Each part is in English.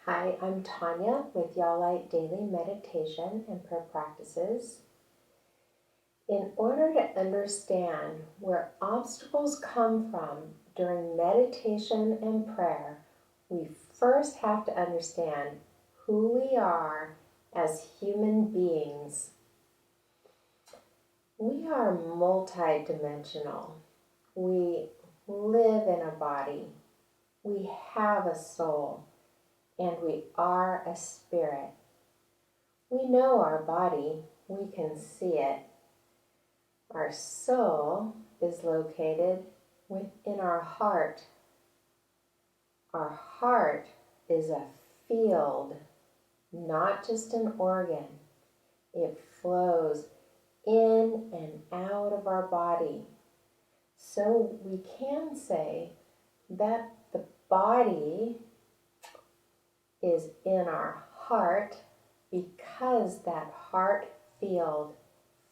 Hi, I'm Tanya with YahLight Daily Meditation and Prayer Practices. In order to understand where obstacles come from during meditation and prayer, we first have to understand who we are as human beings. We are multidimensional. We live in a body. We have a soul. And we are a spirit. We know our body, we can see it. Our soul is located within our heart. Our heart is a field, not just an organ. It flows in and out of our body. So we can say that the body is in our heart because that heart field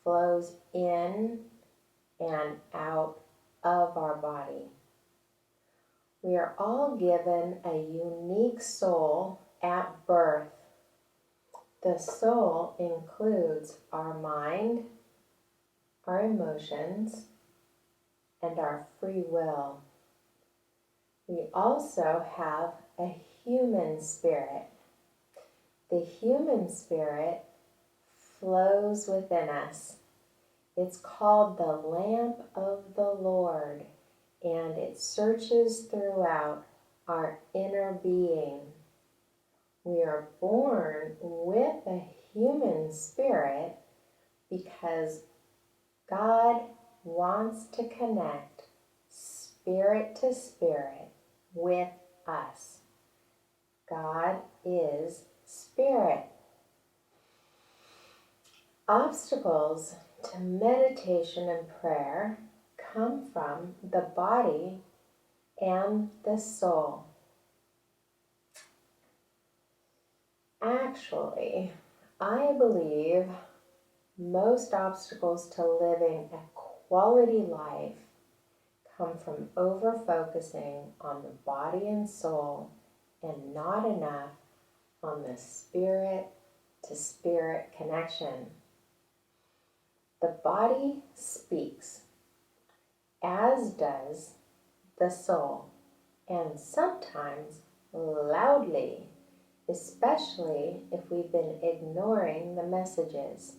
flows in and out of our body. We are all given a unique soul at birth. The soul includes our mind, our emotions, and our free will. We also have a human spirit. The human spirit flows within us. It's called the lamp of the Lord, and it searches throughout our inner being. We are born with a human spirit because God wants to connect spirit to spirit with us. God is spirit. Obstacles to meditation and prayer come from the body and the soul. Actually, I believe most obstacles to living a quality life come from over-focusing on the body and soul and not enough on the spirit-to-spirit connection. The body speaks, as does the soul, and sometimes loudly, especially if we've been ignoring the messages.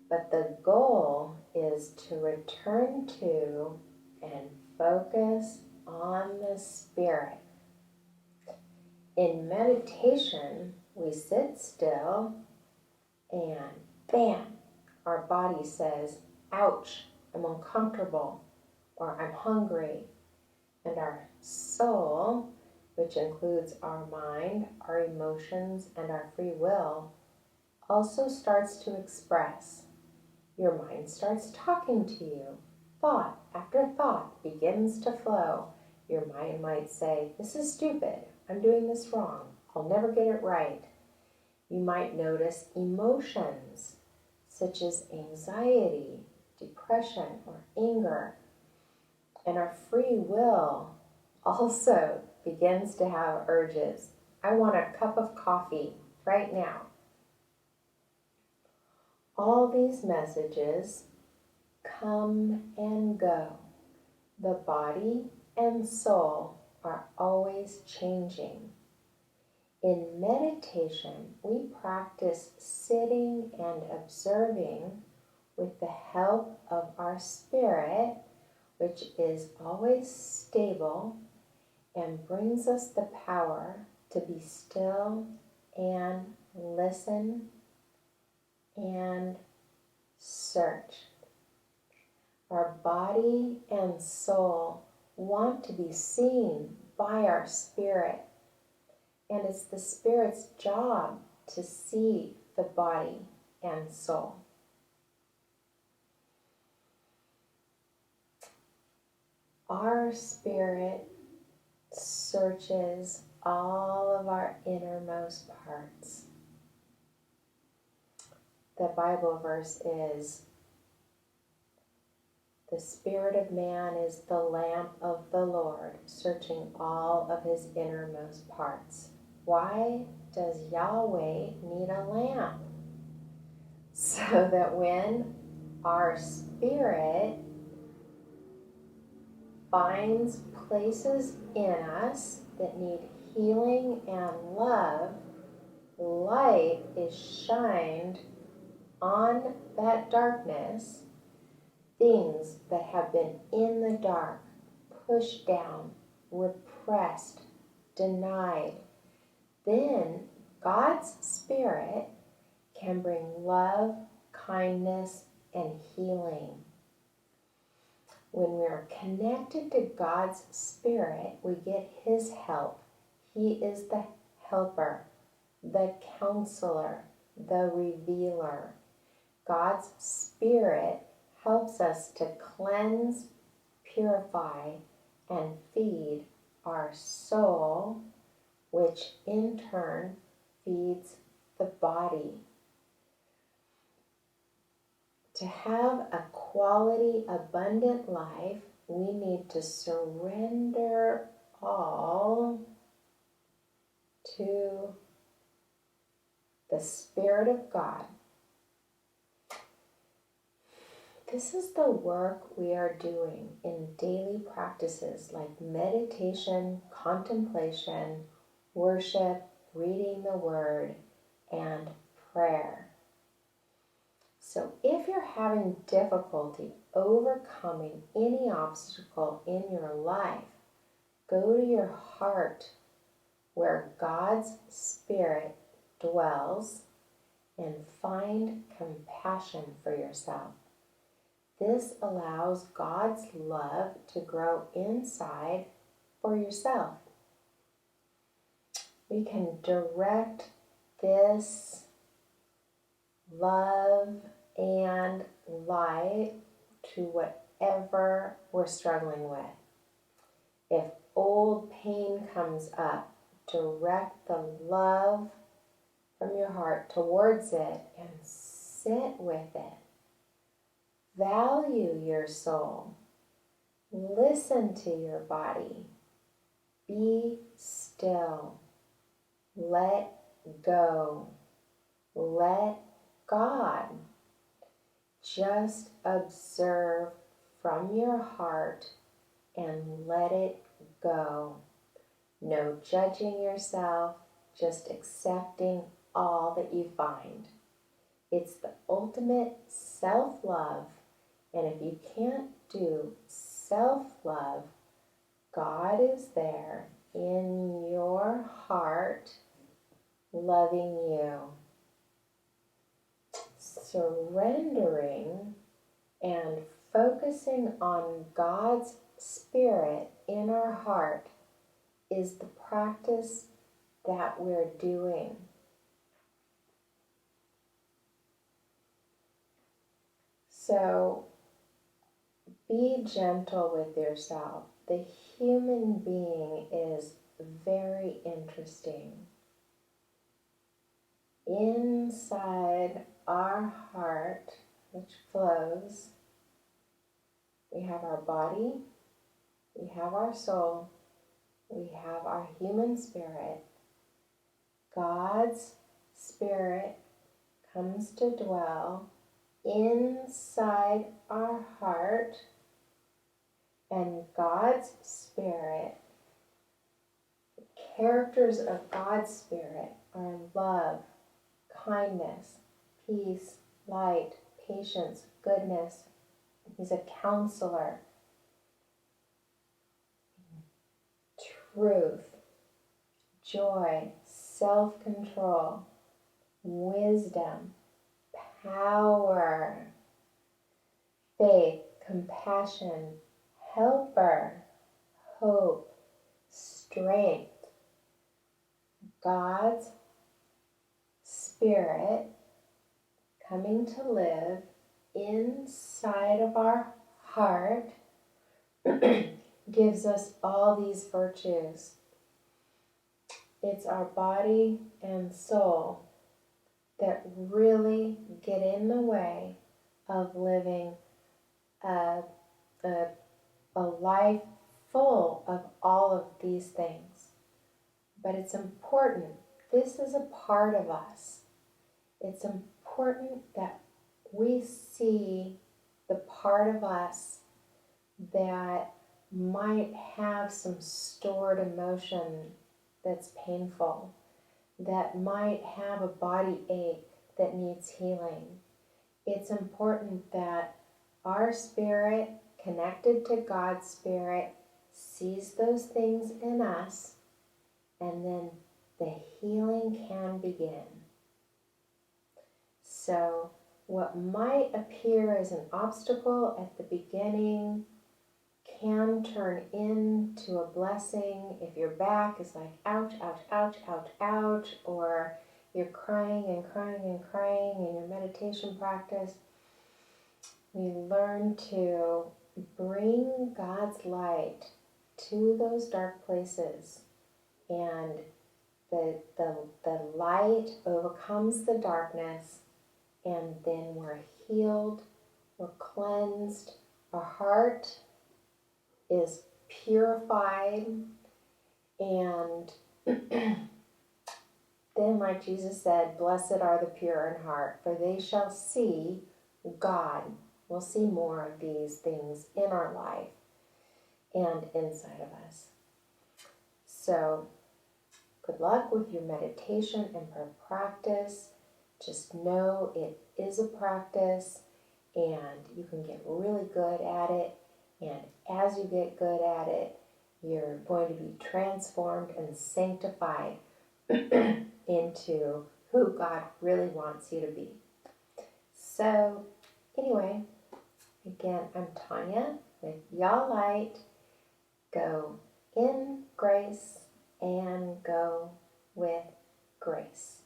But the goal is to return to and focus on the spirit. In meditation, we sit still and bam, our body says, ouch, I'm uncomfortable, or I'm hungry. And our soul, which includes our mind, our emotions, and our free will, also starts to express. Your mind starts talking to you. Thought after thought begins to flow. Your mind might say, this is stupid. I'm doing this wrong. I'll never get it right. You might notice emotions such as anxiety, depression, or anger. And our free will also begins to have urges. I want a cup of coffee right now. All these messages come and go. The body and soul are always changing. In meditation, we practice sitting and observing with the help of our spirit, which is always stable and brings us the power to be still and listen and search. Our body and soul want to be seen by our spirit, and it's the spirit's job to see the body and soul. Our spirit searches all of our innermost parts. The Bible verse is, the spirit of man is the lamp of the Lord, searching all of his innermost parts. why does Yahweh need a lamp? So that when our spirit finds places in us that need healing and love, light is shined on that darkness. Things that have been in the dark, pushed down, repressed, denied, then God's Spirit can bring love, kindness, and healing. When we're connected to God's Spirit, we get His help. He is the helper, the counselor, the revealer. God's Spirit helps us to cleanse, purify, and feed our soul, which in turn feeds the body. To have a quality, abundant life, we need to surrender all to the Spirit of God. This is the work we are doing in daily practices like meditation, contemplation, worship, reading the Word, and prayer. So if you're having difficulty overcoming any obstacle in your life, go to your heart where God's Spirit dwells and find compassion for yourself. This allows God's love to grow inside for yourself. We can direct this love and light to whatever we're struggling with. If old pain comes up, direct the love from your heart towards it and sit with it. Value your soul. Listen to your body. Be still. Let go. Let God. Just observe from your heart and let it go. No judging yourself, just accepting all that you find. It's the ultimate self-love, and if you can't do self-love, God is there in your heart loving you. Surrendering and focusing on God's Spirit in our heart is the practice that we're doing. So be gentle with yourself. The human being is very interesting. Inside our heart, which flows, we have our body, we have our soul, we have our human spirit. God's Spirit comes to dwell inside our heart, and God's Spirit, the characters of God's Spirit are love, kindness, peace, light, patience, goodness. He's a counselor, truth, joy, self-control, wisdom, power, faith, compassion, helper, hope, strength. God's Spirit coming to live inside of our heart gives us all these virtues. It's our body and soul that really get in the way of living a life full of all of these things. But it's important. This is a part of us. It's important that we see the part of us that might have some stored emotion that's painful, that might have a body ache that needs healing. It's important that our spirit, connected to God's spirit, sees those things in us, and then the healing can begin. So what might appear as an obstacle at the beginning can turn into a blessing if your back is like, ouch, ouch, ouch, ouch, ouch, or you're crying and crying and crying in your meditation practice. We learn to bring God's light to those dark places, and the light overcomes the darkness, and then we're healed, we're cleansed, our heart is purified, and then, like Jesus said, blessed are the pure in heart, for they shall see God. We'll see more of these things in our life and inside of us. So, good luck with your meditation and prayer practice. Just know it is a practice, and you can get really good at it. And as you get good at it, you're going to be transformed and sanctified into who God really wants you to be. So, anyway, again, I'm Tanya with YahLight. Go in grace and go with grace.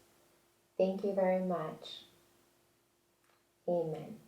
Thank you very much. Amen.